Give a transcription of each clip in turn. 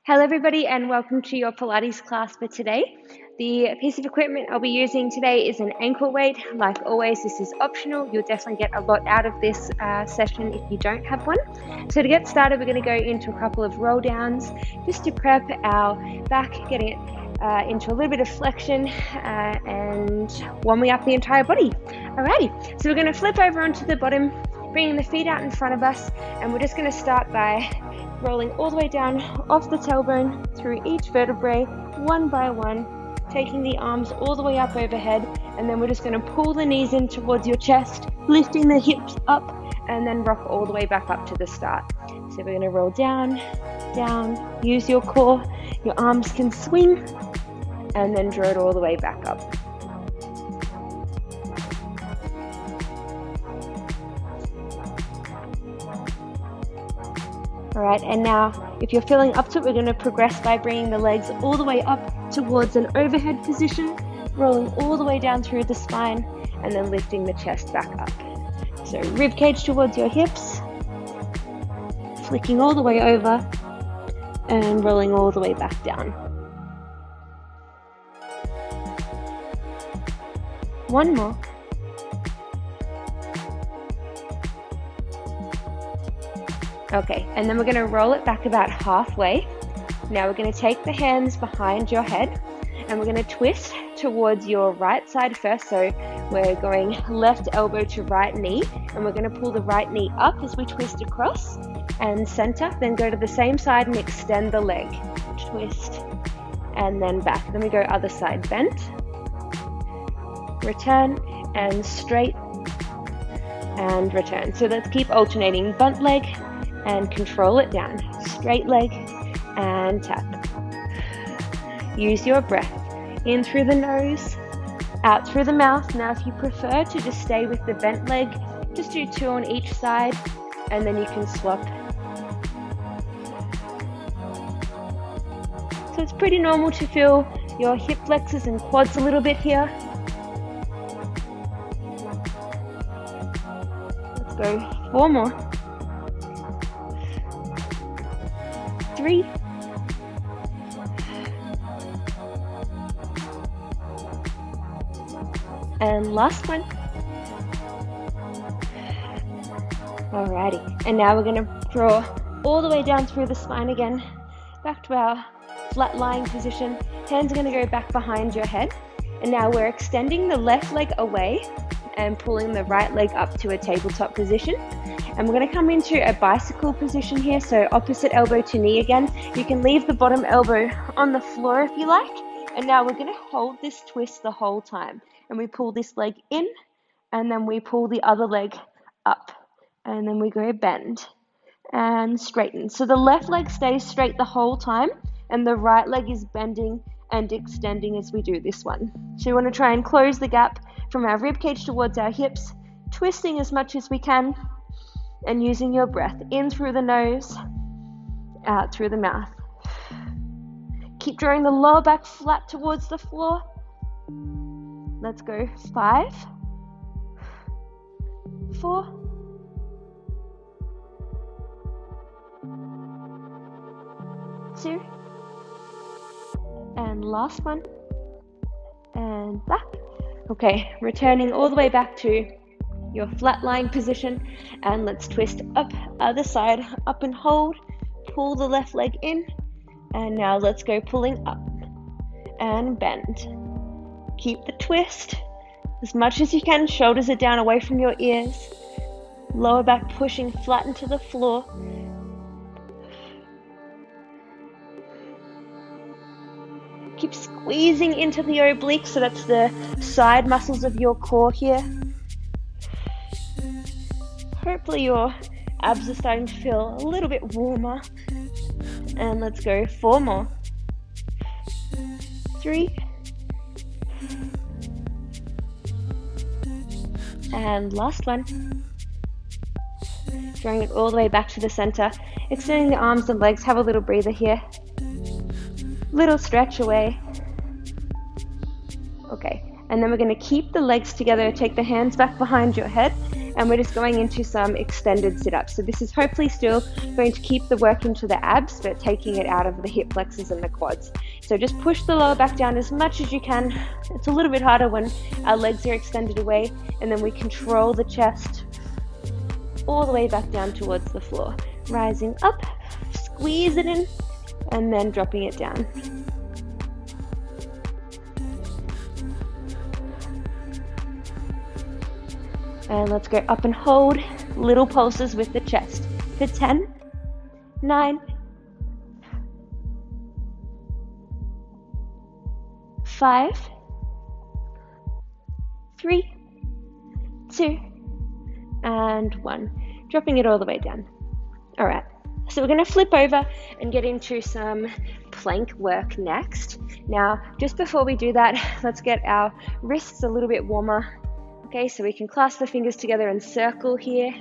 Hello everybody and welcome to your Pilates class for today. The piece of equipment I'll be using today is an ankle weight. Like always, this is optional. You'll definitely get a lot out of this session if you don't have one. So to get started, we're going to go into a couple of roll downs just to prep our back, getting it into a little bit of flexion and warming up the entire body. Alrighty, so we're going to flip over onto the bottom, bringing the feet out in front of us, and we're just going to start by rolling all the way down off the tailbone through each vertebrae, one by one, taking the arms all the way up overhead, and then we're just going to pull the knees in towards your chest, lifting the hips up, and then rock all the way back up to the start. So we're going to roll down, down, use your core, your arms can swing, and then draw it all the way back up. Alright, and now if you're feeling up to it, we're going to progress by bringing the legs all the way up towards an overhead position, rolling all the way down through the spine, and then lifting the chest back up. So rib cage towards your hips, flicking all the way over, and rolling all the way back down. One more. Okay, and then we're going to roll it back about halfway. Now we're going to take the hands behind your head and we're going to twist towards your right side first. So we're going left elbow to right knee, and we're going to pull the right knee up as we twist across and center. Then go to the same side and extend the leg. Twist and then back. Then we go other side, bent, return, and straight, and return. So let's keep alternating bunt leg and control it down. Straight leg and tap. Use your breath. In through the nose, out through the mouth. Now if you prefer to just stay with the bent leg, just do 2 on each side, and then you can swap. So it's pretty normal to feel your hip flexors and quads a little bit here. Let's go 4 more. 3, and last one. Alrighty, and now we're going to draw all the way down through the spine again, back to our flat lying position. Hands are going to go back behind your head, and now we're extending the left leg away and pulling the right leg up to a tabletop position. And we're going to come into a bicycle position here, so opposite elbow to knee again. You can leave the bottom elbow on the floor if you like. And now we're going to hold this twist the whole time. And we pull this leg in, and then we pull the other leg up. And then we go bend and straighten. So the left leg stays straight the whole time, and the right leg is bending and extending as we do this one. So you want to try and close the gap from our rib cage towards our hips, twisting as much as we can, and using your breath in through the nose, out through the mouth. Keep drawing the lower back flat towards the floor. Let's go 5, 4, 2, and last one, and back. Okay, returning all the way back to your flat lying position, and let's twist up, other side, up and hold, pull the left leg in, and now let's go pulling up and bend. Keep the twist as much as you can, shoulders are down away from your ears, lower back pushing flat into the floor. Keep squeezing into the obliques, so that's the side muscles of your core here. Hopefully your abs are starting to feel a little bit warmer. And let's go 4 more. 3. And last one. Drawing it all the way back to the center. Extending the arms and legs. Have a little breather here. Little stretch away. Okay, and then we're going to keep the legs together. Take the hands back behind your head, and we're just going into some extended sit-ups. So this is hopefully still going to keep the work into the abs, but taking it out of the hip flexors and the quads. So just push the lower back down as much as you can. It's a little bit harder when our legs are extended away, and then we control the chest all the way back down towards the floor. Rising up, squeeze it in, and then dropping it down. And let's go up and hold little pulses with the chest for 10, 9, 5, 3, 2, and 1. Dropping it all the way down. All right, so we're going to flip over and get into some plank work next. Now, just before we do that, let's get our wrists a little bit warmer. Okay, so we can clasp the fingers together and circle here.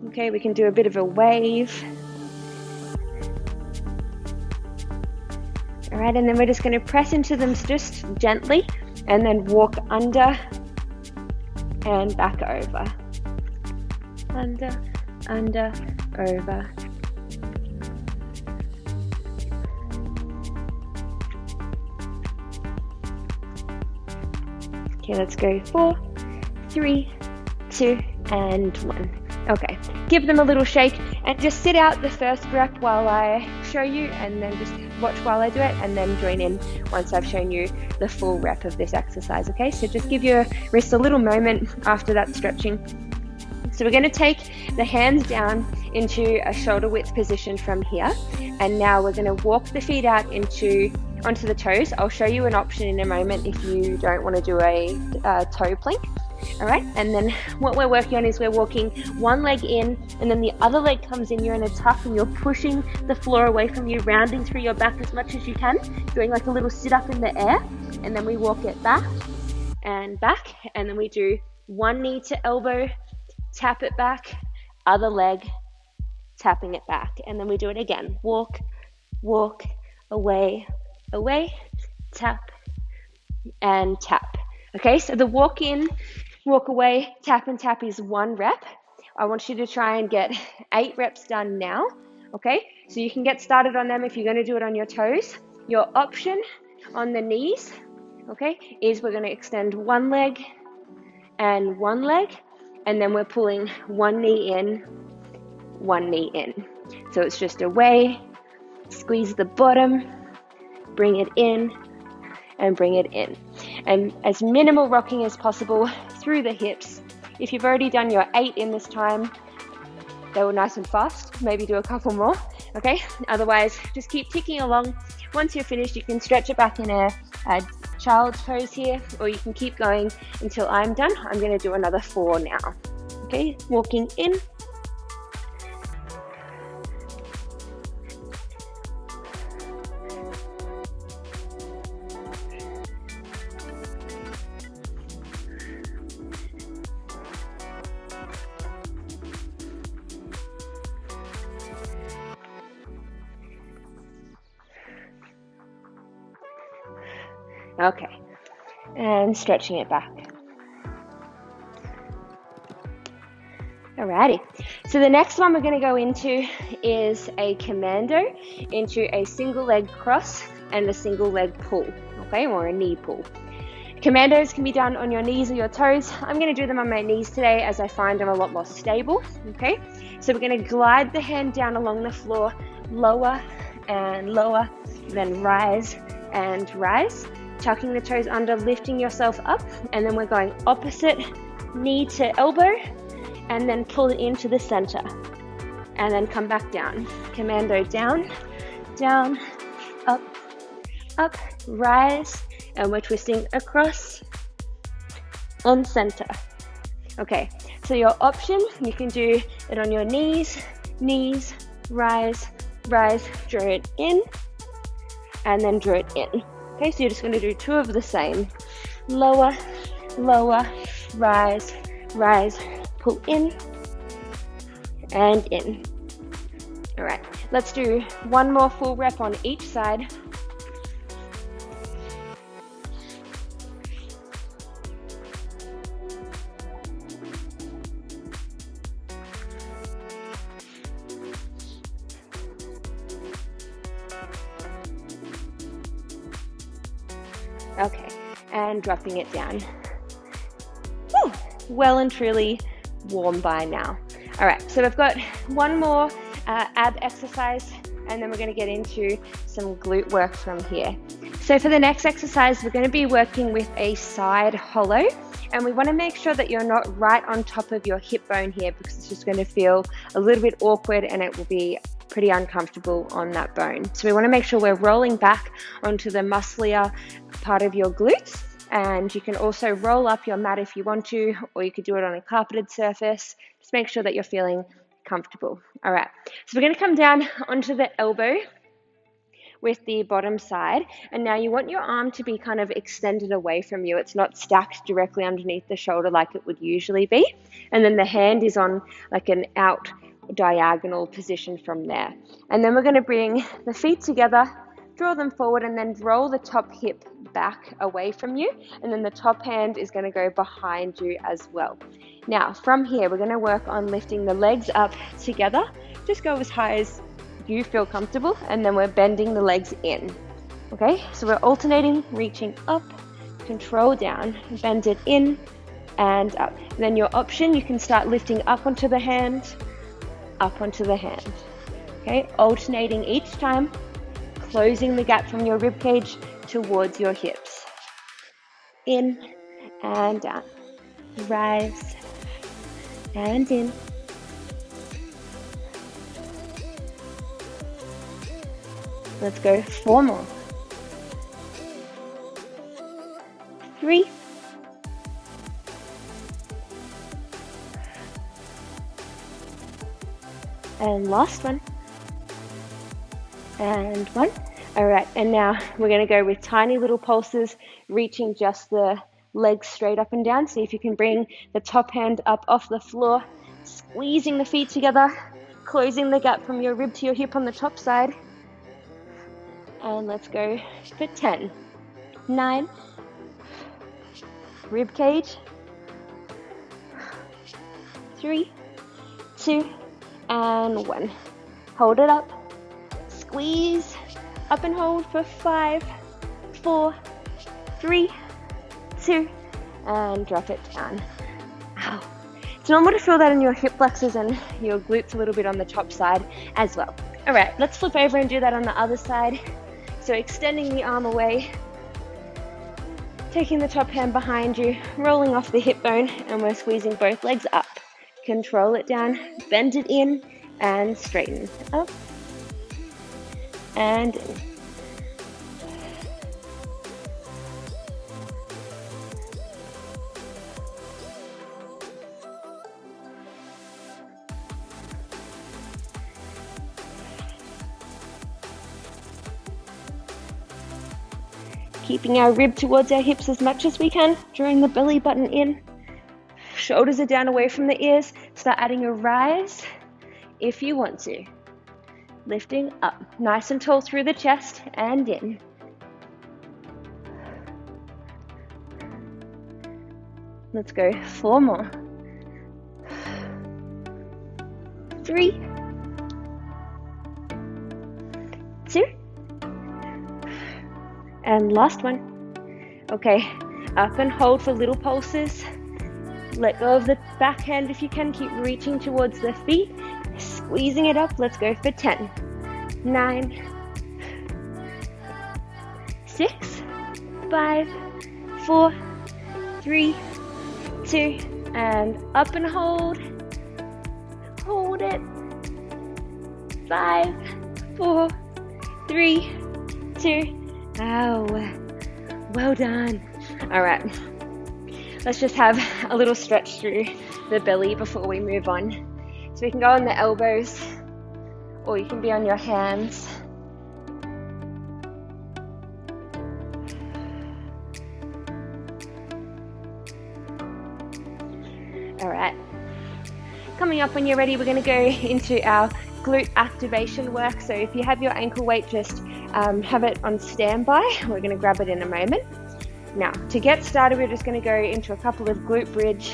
Okay, we can do a bit of a wave. All right, and then we're just going to press into them just gently and then walk under and back over. Under, over. Okay, let's go 4, 3, 2, and 1. Okay, give them a little shake and just sit out the first rep while I show you, and then just watch while I do it, and then join in once I've shown you the full rep of this exercise. Okay, so just give your wrist a little moment after that stretching. So we're going to take the hands down into a shoulder width position from here, and now we're going to walk the feet out onto the toes. I'll show you an option in a moment if you don't want to do a toe plank. All right, and then what we're working on is we're walking one leg in, and then the other leg comes in. You're in a tuck and you're pushing the floor away from you, rounding through your back as much as you can, doing like a little sit up in the air, and then we walk it back, and then we do one knee to elbow, tap it back, other leg, tapping it back, and then we do it again. Walk, away, tap, and tap. Okay, so the walk in, walk away, tap and tap is 1 rep. I want you to try and get 8 reps done now. Okay, so you can get started on them if you're going to do it on your toes. Your option on the knees, okay, is we're going to extend one leg, and then we're pulling one knee in, one knee in. So it's just away, squeeze the bottom, bring it in, and bring it in. And as minimal rocking as possible through the hips. If you've already done your 8 in this time, they were nice and fast. Maybe do a couple more, okay? Otherwise, just keep ticking along. Once you're finished, you can stretch it back in a child's pose here, or you can keep going until I'm done. I'm going to do another 4 now. Okay, walking in, okay, and stretching it back. Alrighty, so the next one we're going to go into is a commando into a single leg cross and a single leg pull, okay, or a knee pull. Commandos can be done on your knees or your toes. I'm going to do them on my knees today as I find them a lot more stable, okay? So we're going to glide the hand down along the floor, lower and lower, then rise and rise, tucking the toes under, lifting yourself up, and then we're going opposite knee to elbow, and then pull it into the center, and then come back down. Commando down, down, up, up, rise, and we're twisting across and center. Okay, so your option, you can do it on your knees, rise, rise, draw it in, and then draw it in. Okay, so you're just going to do 2 of the same. Lower, lower, rise, rise, pull in, and in. All right, let's do 1 more full rep on each side. Okay, and dropping it down. Whew, well and truly warm by now. All right, so we've got one more ab exercise, and then we're going to get into some glute work from here. So for the next exercise, we're going to be working with a side hollow, and we want to make sure that you're not right on top of your hip bone here, because it's just going to feel a little bit awkward and it will be pretty uncomfortable on that bone. So we want to make sure we're rolling back onto the musclier part of your glutes, and you can also roll up your mat if you want to, or you could do it on a carpeted surface. Just make sure that you're feeling comfortable. All right, so we're going to come down onto the elbow with the bottom side, and now you want your arm to be kind of extended away from you. It's not stacked directly underneath the shoulder like it would usually be, and then the hand is on like an out diagonal position from there. And then we're going to bring the feet together, draw them forward, and then roll the top hip back away from you, and then the top hand is going to go behind you as well. Now from here, we're going to work on lifting the legs up together. Just go as high as you feel comfortable, and then we're bending the legs in. Okay, so we're alternating, reaching up, control down, bend it in and up. And then your option, you can start lifting up onto the hand, up onto the hand. Okay, alternating each time, closing the gap from your rib cage towards your hips. In and down, rise and in. Let's go 4 more. 3. And last one. And 1. All right, and now we're going to go with tiny little pulses, reaching just the legs straight up and down. See if you can bring the top hand up off the floor, squeezing the feet together, closing the gap from your rib to your hip on the top side. And let's go for 10, 9, rib cage, 3, 2, and 1. Hold it up, squeeze, up and hold for 5, 4, 3, 2, and drop it down. Ow. It's normal to feel that in your hip flexors and your glutes a little bit on the top side as well. All right, let's flip over and do that on the other side. So extending the arm away, taking the top hand behind you, rolling off the hip bone, and we're squeezing both legs up. Control it down, bend it in, and straighten. Up, and in. Keeping our rib towards our hips as much as we can, drawing the belly button in. Shoulders are down away from the ears. Start adding a rise if you want to. Lifting up, nice and tall through the chest and in. Let's go 4 more. 3, 2, and last one. Okay, up and hold for little pulses. Let go of the back hand if you can. Keep reaching towards the feet, squeezing it up. Let's go for 10, 9, 6, 5, 4, 3, 2, and up and hold. Hold it. 5, 4, 3, 2. Oh, well done. All right, let's just have a little stretch through the belly before we move on. So we can go on the elbows, or you can be on your hands. All right, coming up when you're ready, we're going to go into our glute activation work. So if you have your ankle weight, just have it on standby. We're going to grab it in a moment. Now, to get started, we're just going to go into a couple of glute bridge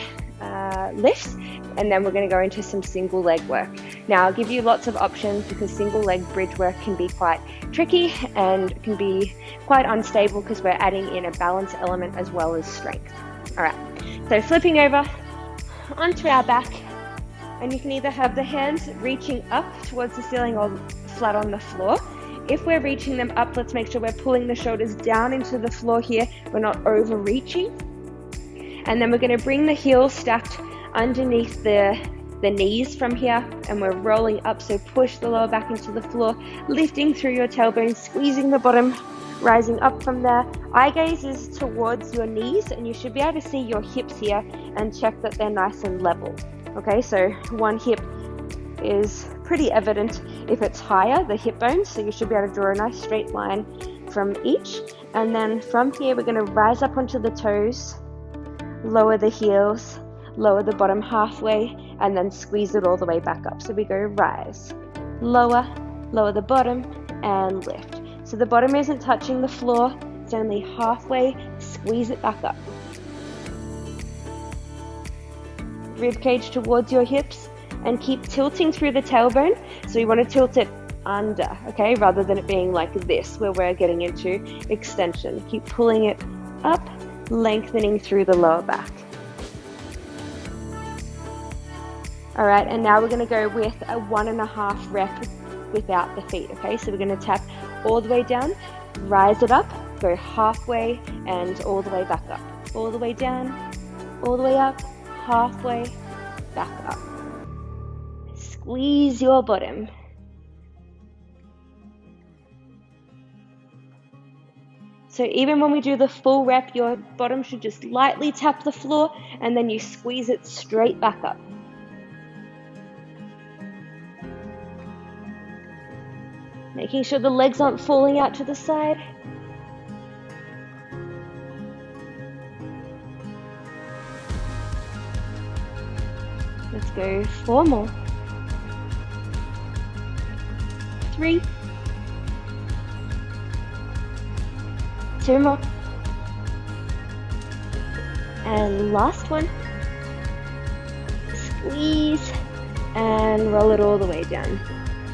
lifts, and then we're going to go into some single leg work. Now I'll give you lots of options because single leg bridge work can be quite tricky and can be quite unstable because we're adding in a balance element as well as strength. All right, so flipping over onto our back, and you can either have the hands reaching up towards the ceiling or flat on the floor. If we're reaching them up, let's make sure we're pulling the shoulders down into the floor here. We're not overreaching. And then we're going to bring the heels stacked underneath the knees from here, and we're rolling up, so push the lower back into the floor, lifting through your tailbone, squeezing the bottom, rising up from there. Eye gaze is towards your knees, and you should be able to see your hips here and check that they're nice and level. Okay, so one hip is pretty evident if it's higher, the hip bone, so you should be able to draw a nice straight line from each. And then from here, we're going to rise up onto the toes, lower the heels, lower the bottom halfway, and then squeeze it all the way back up. So we go rise, lower the bottom, and lift. So the bottom isn't touching the floor, it's only halfway, squeeze it back up. Rib cage towards your hips, and keep tilting through the tailbone. So you want to tilt it under, okay, rather than it being like this, where we're getting into extension. Keep pulling it up, lengthening through the lower back. All right, and now we're going to go with a 1.5 rep without the feet, okay? So we're going to tap all the way down, rise it up, go halfway, and all the way back up. All the way down, all the way up, halfway, back up. Squeeze your bottom. So even when we do the full rep, your bottom should just lightly tap the floor, and then you squeeze it straight back up. Making sure the legs aren't falling out to the side. Let's go 4 more. 3. 2 more. And last one. Squeeze and roll it all the way down.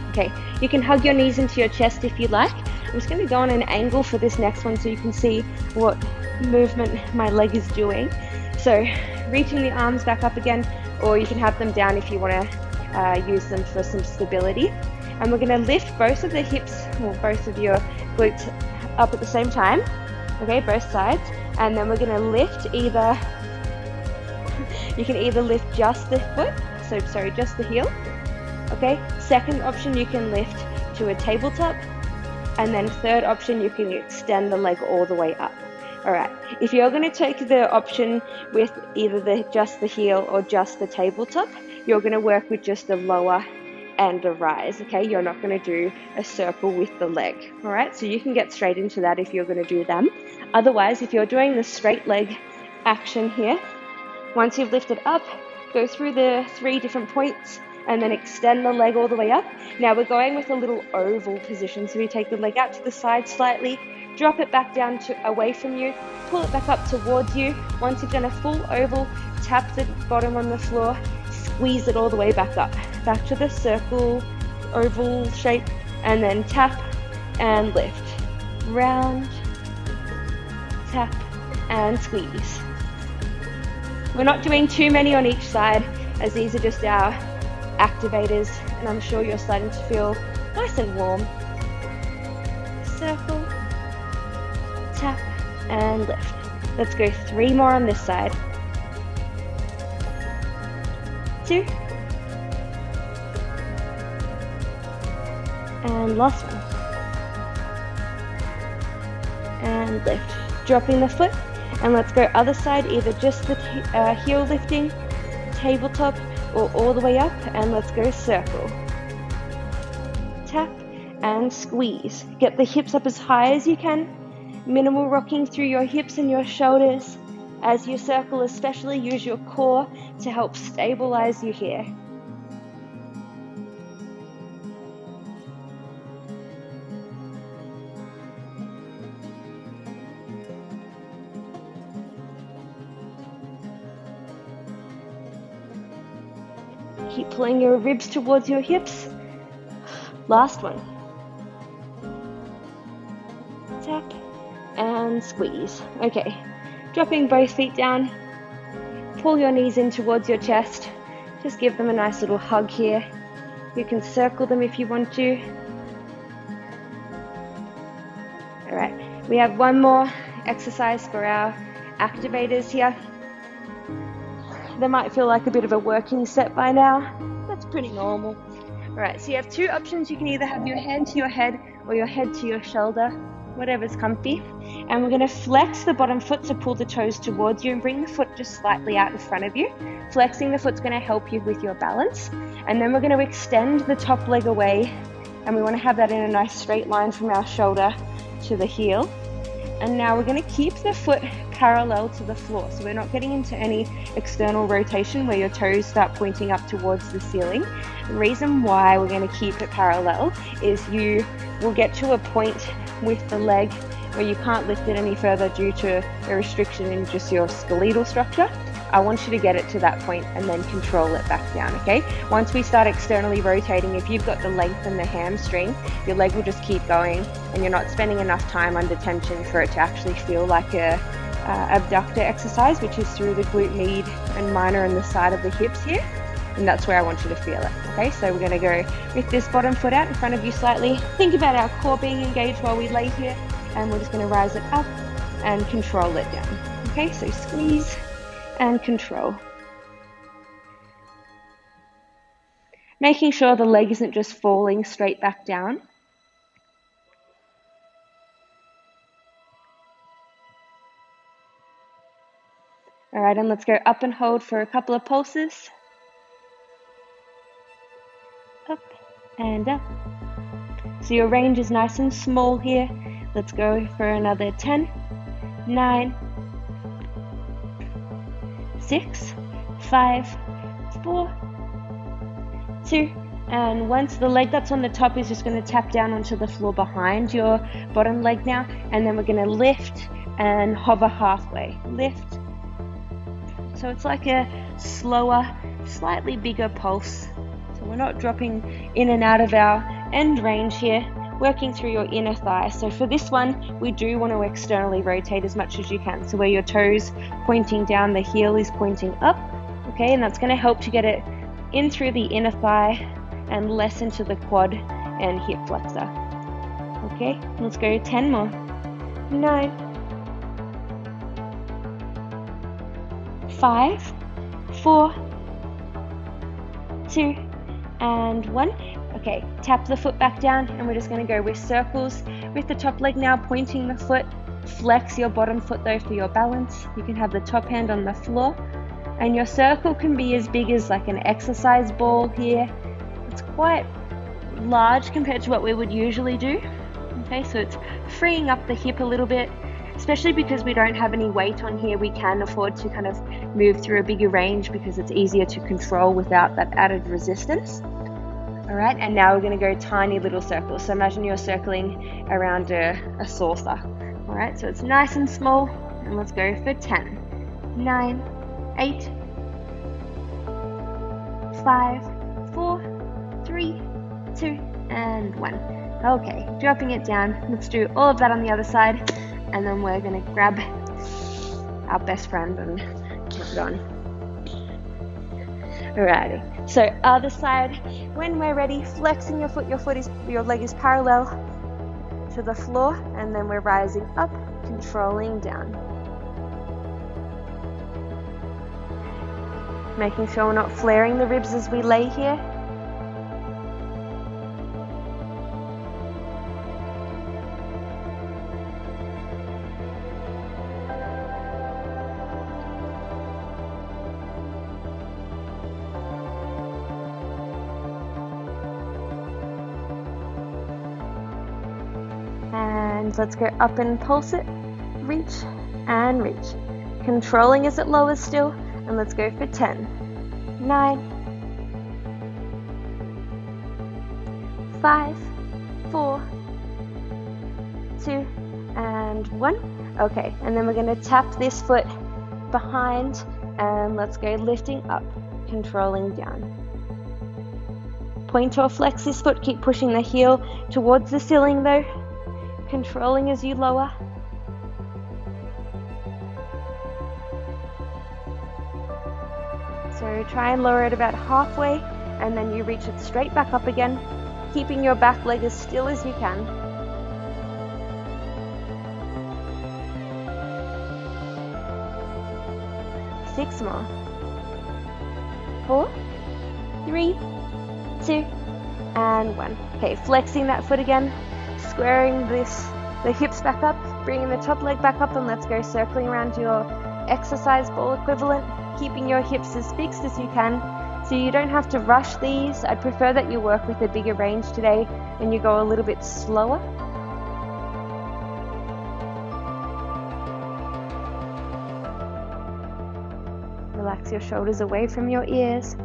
Okay, you can hug your knees into your chest if you like. I'm just going to go on an angle for this next one so you can see what movement my leg is doing. So reaching the arms back up again, or you can have them down if you want to use them for some stability. And we're going to lift both of the hips, or both of your glutes up at the same time. Okay, both sides. And then we're going to lift either, you can either lift just the foot, just the heel. Okay, second option, you can lift to a tabletop. And then third option, you can extend the leg all the way up. All right, if you're going to take the option with either just the heel or just the tabletop, you're going to work with just the lower and a rise, okay? You're not going to do a circle with the leg, all right? So you can get straight into that if you're going to do them. Otherwise, if you're doing the straight leg action here, once you've lifted up, go through the 3 different points and then extend the leg all the way up. Now we're going with a little oval position. So you take the leg out to the side slightly, drop it back down away from you, pull it back up towards you. Once you've done a full oval, tap the bottom on the floor, squeeze it all the way back up. Back to the circle, oval shape, and then tap and lift. Round, tap, and squeeze. We're not doing too many on each side, as these are just our activators, and I'm sure you're starting to feel nice and warm. Circle, tap, and lift. Let's go 3 more on this side. 2. And last one. And lift. Dropping the foot. And let's go other side, either just the heel lifting, tabletop, or all the way up. And let's go circle. Tap and squeeze. Get the hips up as high as you can. Minimal rocking through your hips and your shoulders. As you circle, especially use your core to help stabilize you here. Keep pulling your ribs towards your hips. Last one. Tap and squeeze. Okay, dropping both feet down. Pull your knees in towards your chest. Just give them a nice little hug here. You can circle them if you want to. All right, we have one more exercise for our activators here. They might feel like a bit of a working set by now. That's pretty normal. All right, so you have two options. You can either have your hand to your head or your head to your shoulder, whatever's comfy. And we're going to flex the bottom foot, so pull the toes towards you and bring the foot just slightly out in front of you. Flexing the foot's going to help you with your balance. And then we're going to extend the top leg away, and we want to have that in a nice straight line from our shoulder to the heel. And now we're going to keep the foot parallel to the floor, so we're not getting into any external rotation where your toes start pointing up towards the ceiling. The reason why we're going to keep it parallel is you will get to a point with the leg where you can't lift it any further due to a restriction in just your skeletal structure. I want you to get it to that point and then control it back down, okay? Once we start externally rotating, if you've got the length in the hamstring, your leg will just keep going and you're not spending enough time under tension for it to actually feel like a abductor exercise, which is through the glute med and minor and the side of the hips here. And that's where I want you to feel it, okay? So we're gonna go with this bottom foot out in front of you slightly. Think about our core being engaged while we lay here, and we're just gonna rise it up and control it down, okay? So squeeze and control. Making sure the leg isn't just falling straight back down. All right, and let's go up and hold for a couple of pulses. Up and up. So your range is nice and small here. Let's go for another 10, 9, 6, 5, 4, 2, and 1. So the leg that's on the top is just going to tap down onto the floor behind your bottom leg now, and then we're going to lift and hover halfway. Lift. So it's like a slower, slightly bigger pulse. So we're not dropping in and out of our end range here, working through your inner thigh. So for this one, we do want to externally rotate as much as you can. So where your toes pointing down, the heel is pointing up, okay? And that's going to help to get it in through the inner thigh and less into the quad and hip flexor. Okay, let's go 10 more. 9, 5, 4, 2, and 1. Okay, tap the foot back down, and we're just going to go with circles with the top leg now pointing the foot. Flex your bottom foot though for your balance. You can have the top hand on the floor, and your circle can be as big as like an exercise ball here. It's quite large compared to what we would usually do. Okay, so it's freeing up the hip a little bit, especially because we don't have any weight on here. We can afford to kind of move through a bigger range because it's easier to control without that added resistance. All right, and now we're going to go tiny little circles. So imagine you're circling around a saucer. All right, so it's nice and small, and let's go for 10, 9, 8, 5, 4, 3, 2, and 1. Okay, dropping it down. Let's do all of that on the other side, and then we're going to grab our best friend and keep it on. Alrighty, so other side. When we're ready, flexing your foot. Your leg is parallel to the floor, and then we're rising up, controlling down. Making sure we're not flaring the ribs as we lay here. And let's go up and pulse it, reach and reach. Controlling as it lowers still, and let's go for 10, 9, 5, 4, 2, and 1. Okay, and then we're going to tap this foot behind, and let's go lifting up, controlling down. point or flex this foot. Keep pushing the heel towards the ceiling though, controlling as you lower. So try and lower it about halfway, and then you reach it straight back up again, keeping your back leg as still as you can. Six more. 4, 3, 2, and 1. Okay, flexing that foot again, squaring the hips back up, bringing the top leg back up, and let's go circling around your exercise ball equivalent, keeping your hips as fixed as you can, so you don't have to rush these. I'd prefer that you work with a bigger range today and you go a little bit slower. Relax your shoulders away from your ears.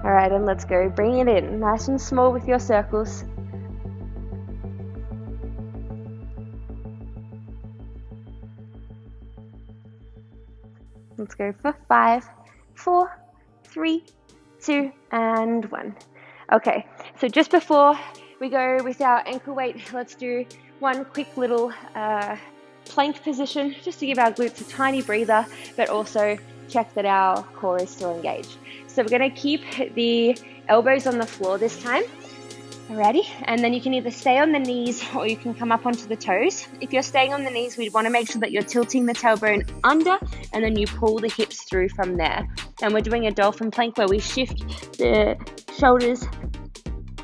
Alright, and let's go. Bring it in, nice and small with your circles. Let's go for 5, 4, 3, 2, and 1. Okay, so just before we go with our ankle weight, let's do one quick little plank position, just to give our glutes a tiny breather, but also check that our core is still engaged. So we're going to keep the elbows on the floor this time. Alrighty, and then you can either stay on the knees or you can come up onto the toes. If you're staying on the knees, we want to make sure that you're tilting the tailbone under, and then you pull the hips through from there. And we're doing a dolphin plank where we shift the shoulders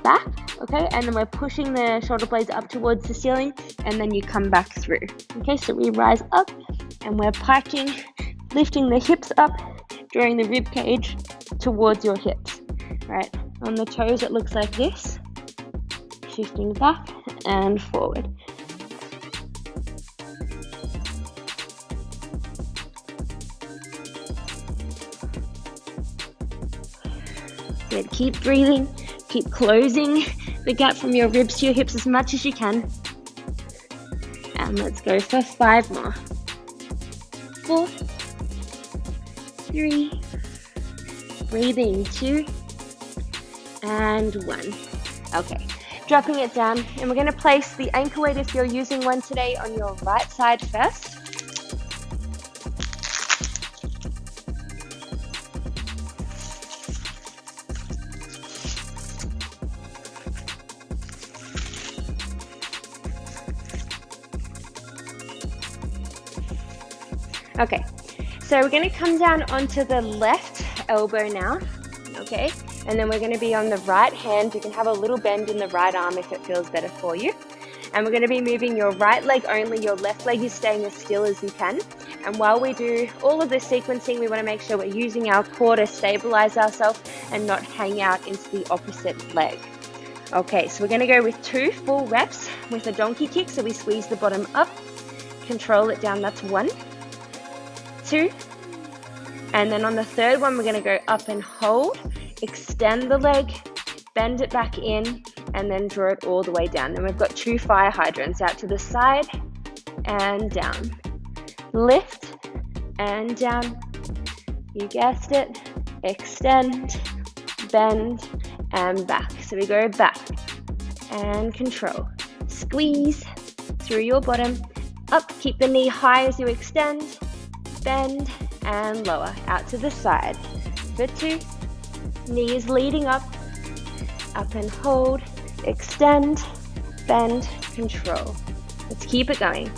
back, okay, and then we're pushing the shoulder blades up towards the ceiling, and then you come back through. Okay, so we rise up and we're piking, lifting the hips up, drawing the rib cage towards your hips. Right, on the toes it looks like this, shifting back and forward. Good, keep breathing. Keep closing the gap from your ribs to your hips as much as you can. And let's go for 5 more. 4, 3, breathing, 2, and 1. Okay, dropping it down, and we're going to place the ankle weight, if you're using one today, on your right side first. Okay, so we're going to come down onto the left elbow now, okay, and then we're going to be on the right hand. You can have a little bend in the right arm if it feels better for you. And we're going to be moving your right leg only, your left leg is staying as still as you can. And while we do all of this sequencing, we want to make sure we're using our core to stabilize ourselves and not hang out into the opposite leg. Okay, so we're going to go with 2 full reps with a donkey kick, so we squeeze the bottom up, control it down, that's 1, 2, and then on the third one we're going to go up and hold, extend the leg, bend it back in, and then draw it all the way down. And we've got 2 fire hydrants, out to the side and down, lift and down, you guessed it, extend, bend, and back. So we go back and control, squeeze through your bottom, up, keep the knee high as you extend, bend and lower, out to the side for 2, knees leading up and hold, extend, bend, control. Let's keep it going.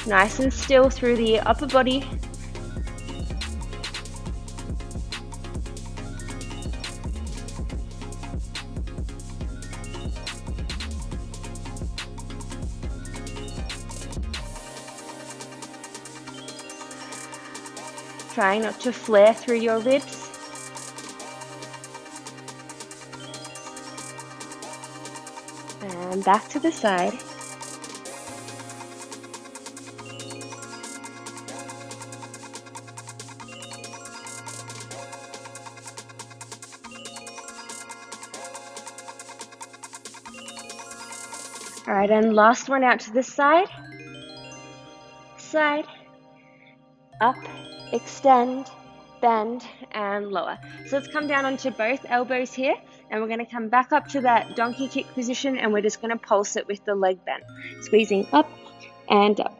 Nice and still through the upper body. Trying not to flare through your ribs. And back to the side. All right, and last one, out to the side, side, up extend, bend, and lower. So let's come down onto both elbows here, and we're going to come back up to that donkey kick position, and we're just going to pulse it with the leg bend, squeezing up and up.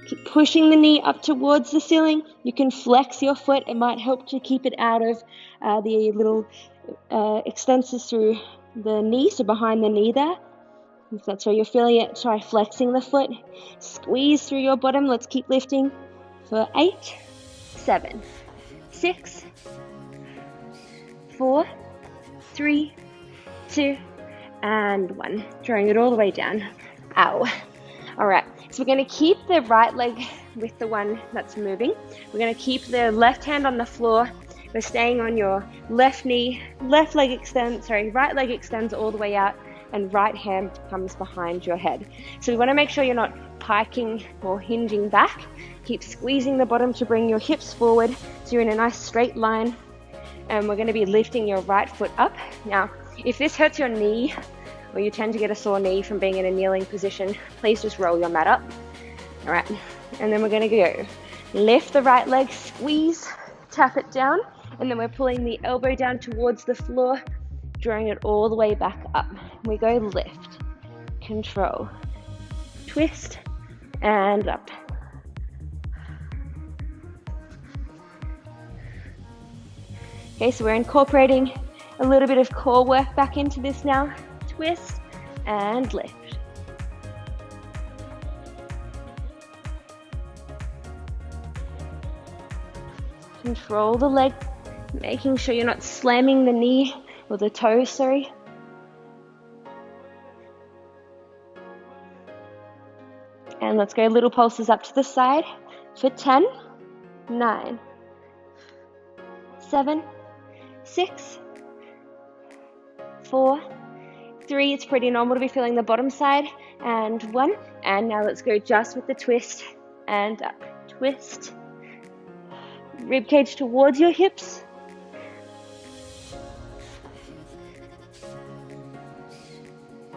Keep pushing the knee up towards the ceiling. You can flex your foot. It might help to keep it out of the little extensors through the knee, so behind the knee there. If that's where you're feeling it, try flexing the foot. Squeeze through your bottom. Let's keep lifting for 8, 7, 6, 4, 3, 2, and 1. Drawing it all the way down. Ow. All right, so we're going to keep the right leg with the one that's moving. We're going to keep the left hand on the floor. We're staying on your left knee, right leg extends all the way out, and right hand comes behind your head. So we want to make sure you're not piking or hinging back. Keep squeezing the bottom to bring your hips forward so you're in a nice straight line. And we're going to be lifting your right foot up. Now, if this hurts your knee, or you tend to get a sore knee from being in a kneeling position, please just roll your mat up. All right, and then we're going to go lift the right leg, squeeze, tap it down, and then we're pulling the elbow down towards the floor, drawing it all the way back up. We go lift, control, twist, and up. Okay, so we're incorporating a little bit of core work back into this now. Twist and lift. Control the leg, making sure you're not slamming the knee or the toes, sorry. And let's go little pulses up to the side for 10, 9, 7, 6, 4, 3, it's pretty normal to be feeling the bottom side, and 1, and now let's go just with the twist and up. Twist, rib cage towards your hips.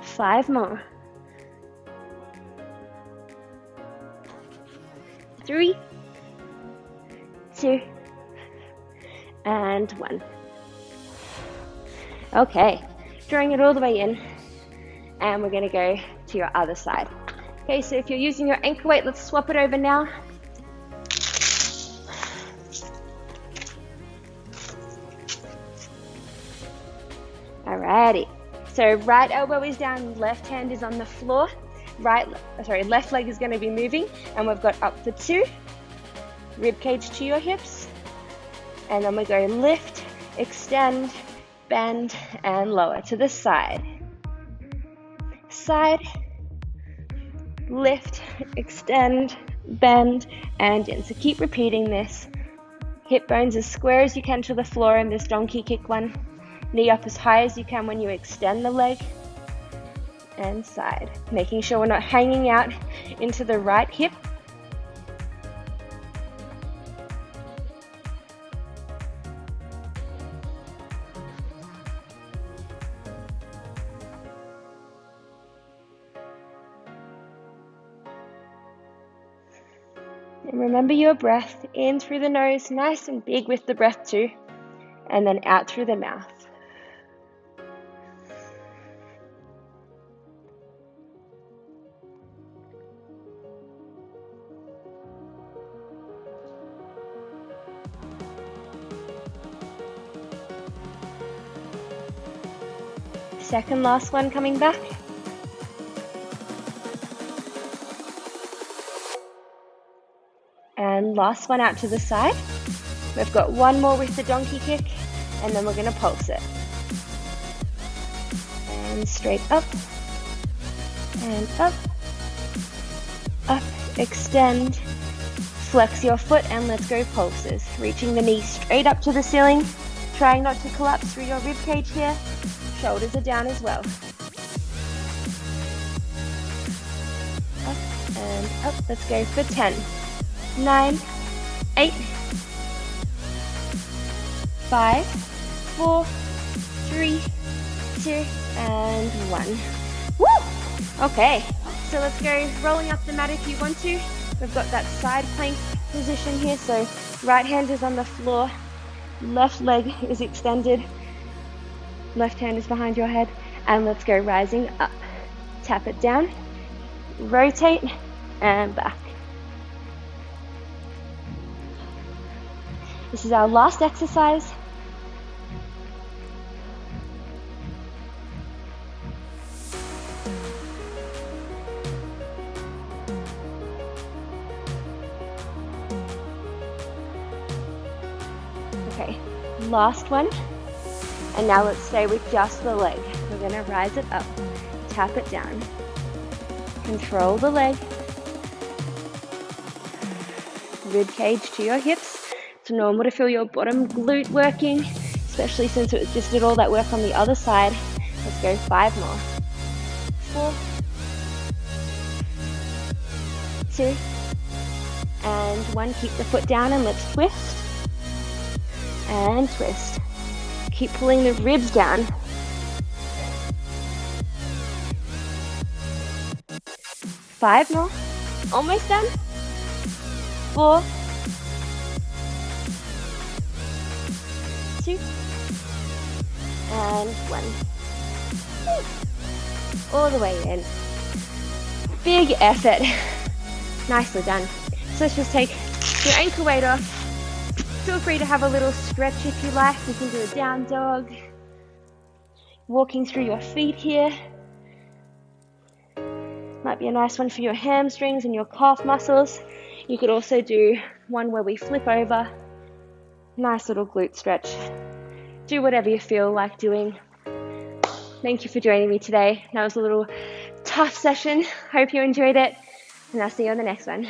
Five more. 3, 2, and 1. Okay. Drawing it all the way in, and we're going to go to your other side. Okay, so if you're using your anchor weight, let's swap it over now. Alrighty, so right elbow is down, left hand is on the floor, left leg is going to be moving, and we've got up for 2, rib cage to your hips, and then we go lift, extend, bend, and lower to the side. Side, lift, extend, bend, and in. So keep repeating this. Hip bones as square as you can to the floor in this donkey kick one. Knee up as high as you can when you extend the leg. And side. Making sure we're not hanging out into the right hip. And remember your breath, in through the nose, nice and big with the breath too, and then out through the mouth. Second last one coming back. And last one out to the side. We've got one more with the donkey kick, and then we're going to pulse it. And straight up, and up, up, extend, flex your foot, and let's go pulses. Reaching the knee straight up to the ceiling, trying not to collapse through your rib cage here. Shoulders are down as well. Up and up. Let's go for 10, 9, 8, 5, 4, 3, 2, and 1. Woo! Okay, so let's go rolling up the mat if you want to. We've got that side plank position here. So right hand is on the floor, left leg is extended, left hand is behind your head, and let's go rising up. Tap it down, rotate, and back. This is our last exercise. Okay, last one. And now let's stay with just the leg. We're gonna rise it up, tap it down. Control the leg. Rib cage to your hips. It's normal to feel your bottom glute working, especially since it just did all that work on the other side. Let's go 5 more. 4, 2, and 1. Keep the foot down and let's twist. And twist. Keep pulling the ribs down. 5 more. Almost done. 4, 2, and 1. All the way in. Big effort. Nicely done. So let's just take your ankle weight off. Feel free to have a little stretch if you like. You can do a down dog. Walking through your feet here. Might be a nice one for your hamstrings and your calf muscles. You could also do one where we flip over. Nice little glute stretch. Do whatever you feel like doing. Thank you for joining me today. That was a little tough session. Hope you enjoyed it, and I'll see you on the next one.